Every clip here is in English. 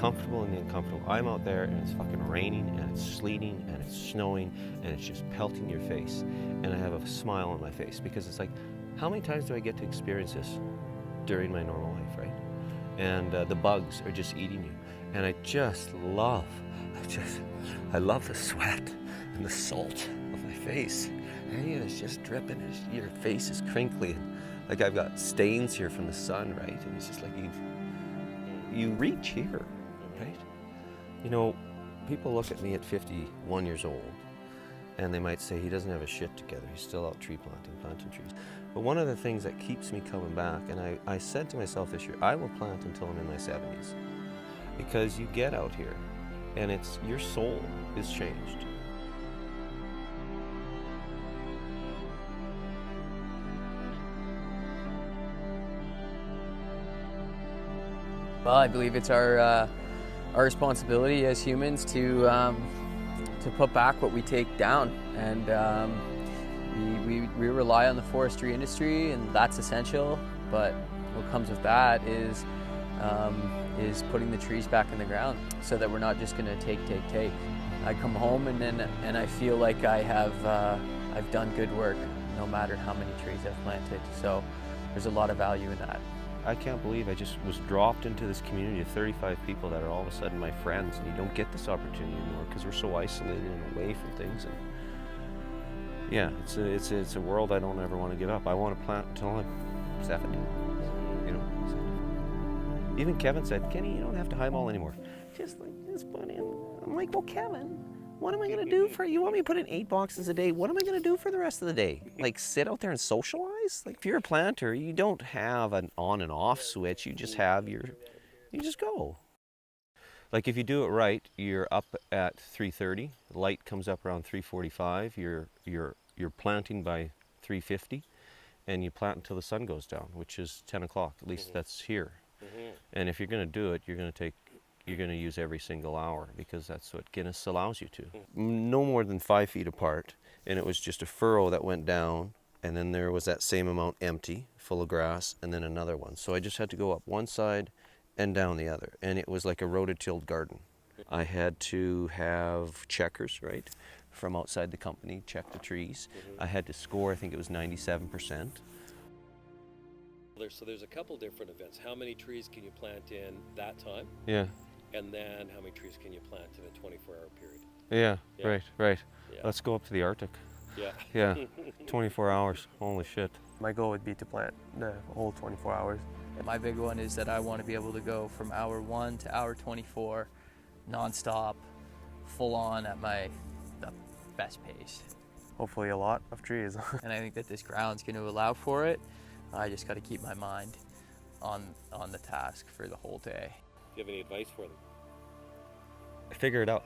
comfortable in the uncomfortable. I'm out there and it's fucking raining and it's sleeting and it's snowing and it's just pelting your face. And I have a smile on my face because it's like, how many times do I get to experience this during my normal life, right? And the bugs are just eating you. And I love the sweat and the salt of my face. And it's just dripping, your face is crinkly. Like I've got stains here from the sun, right? And it's just like you reach here, right? You know, people look at me at 51 years old and they might say he doesn't have his shit together. He's still out tree planting trees. But one of the things that keeps me coming back, and I said to myself this year, I will plant until I'm in my 70s. Because you get out here and your soul is changed. Well, I believe it's our responsibility as humans to put back what we take down, and we rely on the forestry industry, and that's essential. But what comes with that is putting the trees back in the ground, so that we're not just going to take. I come home and I feel like I've done good work, no matter how many trees I've planted. So there's a lot of value in that. I can't believe I just was dropped into this community of 35 people that are all of a sudden my friends, and you don't get this opportunity anymore because we're so isolated and away from things. And yeah, it's a world I don't ever want to give up. I want to plant until I'm 70, you know. Even Kevin said, Kenny, you don't have to highball anymore. Just put in. I'm like, well, Kevin, what am I going to do for you? You want me to put in 8 boxes a day? What am I going to do for the rest of the day? Like sit out there and socialize? Like if you're a planter, you don't have an on and off switch. You just have you just go. Like if you do it right, you're up at 3:30. Light comes up around 3:45. You're planting by 3:50, and you plant until the sun goes down, which is 10 o'clock. At least that's here. And if you're going to do it, you're going to use every single hour, because that's what Guinness allows you to. No more than 5 feet apart, and it was just a furrow that went down, and then there was that same amount empty, full of grass, and then another one. So I just had to go up one side and down the other, and it was like a rototilled garden. I had to have checkers, right, from outside the company, check the trees. I had to score, I think it was 97%. So there's a couple different events. How many trees can you plant in that time? Yeah. And then how many trees can you plant in a 24-hour period? Yeah, Yeah. right. Yeah. Let's go up to the Arctic. Yeah. Yeah, 24 hours, holy shit. My goal would be to plant the whole 24 hours. My big one is that I want to be able to go from hour 1 to hour 24, nonstop, full on at the best pace. Hopefully a lot of trees. And I think that this ground's going to allow for it. I just got to keep my mind on the task for the whole day. Do you have any advice for them? Figure it out.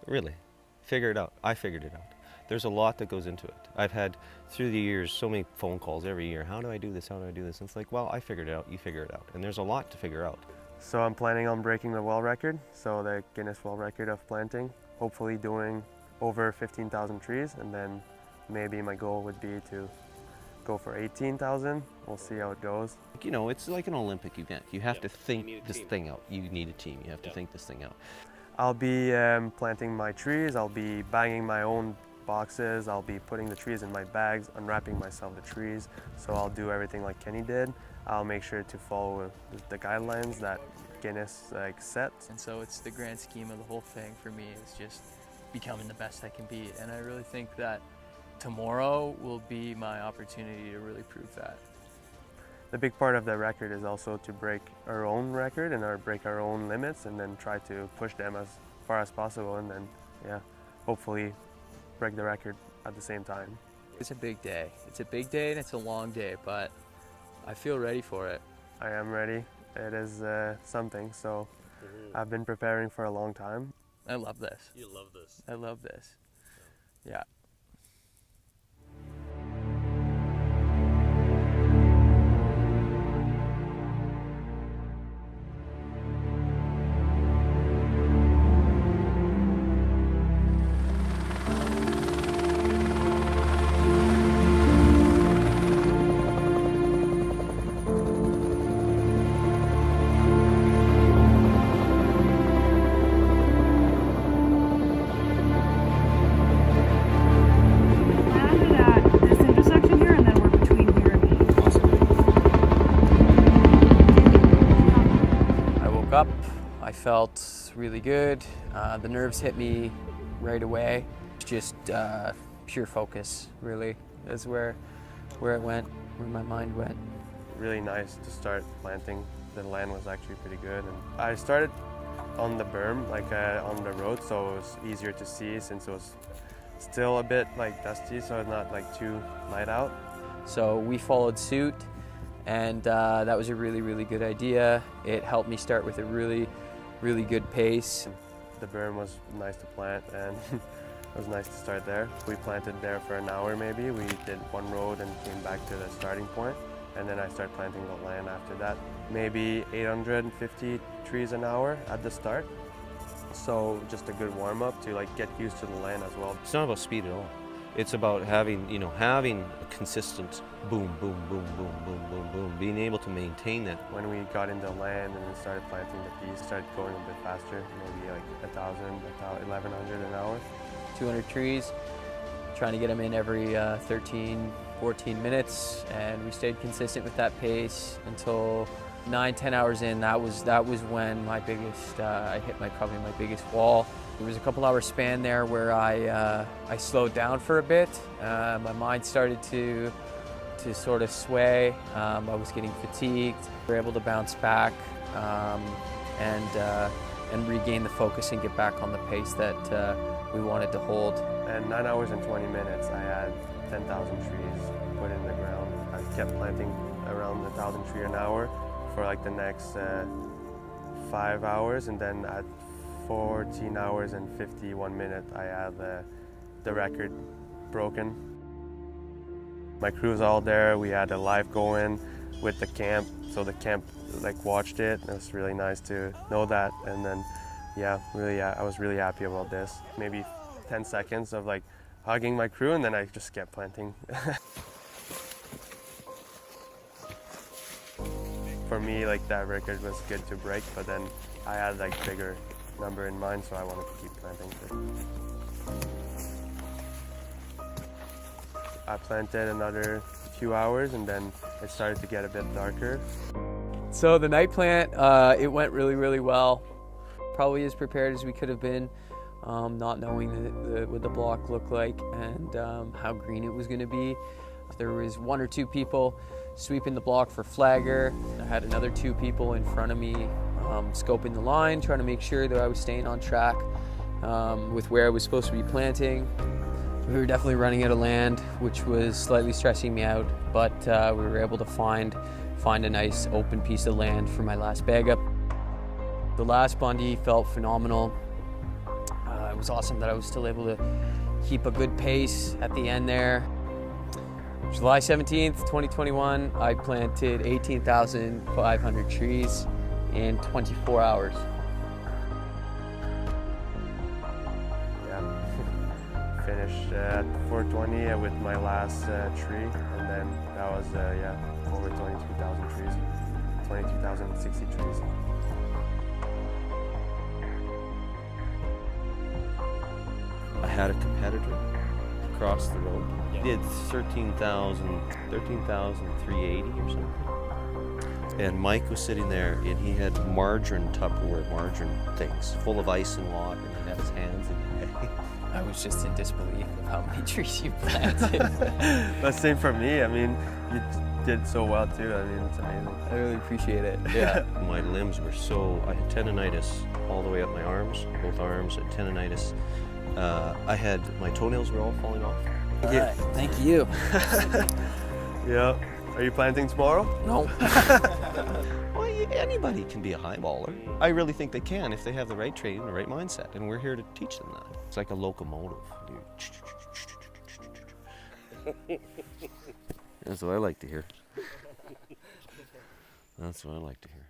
Really, figure it out. I figured it out. There's a lot that goes into it. I've had, through the years, so many phone calls every year. How do I do this? How do I do this? And it's like, well, I figured it out. You figure it out. And there's a lot to figure out. So I'm planning on breaking the world record, so the Guinness World Record of planting, hopefully doing over 15,000 trees, and then maybe my goal would be to go for 18,000. We'll see how it goes. You know, it's like an Olympic event. You have to You need think a this team. thing out. You need a team. You have to Yeah. think this thing out. I'll be planting my trees, I'll be bagging my own boxes, I'll be putting the trees in my bags, unwrapping myself the trees, so I'll do everything like Kenny did. I'll make sure to follow the guidelines that Guinness sets. And so it's the grand scheme of the whole thing for me is just becoming the best I can be. And I really think that tomorrow will be my opportunity to really prove that. The big part of the record is also to break our own record and break our own limits, and then try to push them as far as possible, and then, yeah, hopefully break the record at the same time. It's a big day. It's a big day and it's a long day, but I feel ready for it. I am ready. It is something, so I've been preparing for a long time. I love this. You love this. I love this. Yeah. up, I felt really good. The nerves hit me right away. Just pure focus, really. That's where it went, where my mind went. Really nice to start planting. The land was actually pretty good. And I started on the berm, like on the road, so it was easier to see since it was still a bit like dusty, so it's not like too light out. So we followed suit, and that was a really, really good idea. It helped me start with a really, really good pace. The berm was nice to plant, and it was nice to start there. We planted there for an hour maybe. We did one road and came back to the starting point, and then I started planting the land after that. Maybe 850 trees an hour at the start. So just a good warm up to like get used to the land as well. It's not about speed at all. It's about having a consistent boom, boom, boom, boom, boom, boom, boom, being able to maintain that. When we got into land and we started planting the peas, started going a bit faster, maybe like 1,000, 1,100 an hour. 200 trees, trying to get them in every 13, 14 minutes, and we stayed consistent with that pace until 9-10 hours in. That was when my biggest I hit probably my biggest wall. There was a couple hour span there where I slowed down for a bit. My mind started to sort of sway. I was getting fatigued. We were able to bounce back and regain the focus and get back on the pace that we wanted to hold. And 9 hours and 20 minutes, I had 10,000 trees put in the ground. I kept planting around 1,000 trees an hour for like the next 5 hours, and then at 14 hours and 51 minutes, I had the record broken. My crew's all there. We had a live going with the camp, so the camp like watched it. It was really nice to know that, and then I was really happy about this. Maybe 10 seconds of like hugging my crew, and then I just kept planting. For me, like that record was good to break, but then I had like bigger number in mind, so I wanted to keep planting too. I planted another few hours, and then it started to get a bit darker. So the night plant, it went really, really well. Probably as prepared as we could have been, not knowing what the block looked like and how green it was going to be. There was 1 or 2 people sweeping the block for flagger. I had another 2 people in front of me scoping the line, trying to make sure that I was staying on track with where I was supposed to be planting. We were definitely running out of land, which was slightly stressing me out, but we were able to find a nice open piece of land for my last bag up. The last Bundy felt phenomenal. It was awesome that I was still able to keep a good pace at the end there. July 17th, 2021, I planted 18,500 trees in 24 hours. Yeah, finished at 420 with my last tree, and then that was over 22,000 trees, 22,060 trees. I had a competitor across the road. He did 13,380 or something. And Mike was sitting there, and he had Tupperware margarine things full of ice and water, and he had his hands in the hay. I was just in disbelief of how many trees you planted. But same for me. I mean, you did so well too. I mean, it's amazing. I really appreciate it. Yeah. My limbs were I had tendonitis all the way up my arms, both arms, and tendonitis. My toenails were all falling off. Thank you. Yeah. Are you planting tomorrow? No. Well, anybody can be a highballer. I really think they can if they have the right training, the right mindset, and we're here to teach them that. It's like a locomotive. That's what I like to hear. That's what I like to hear.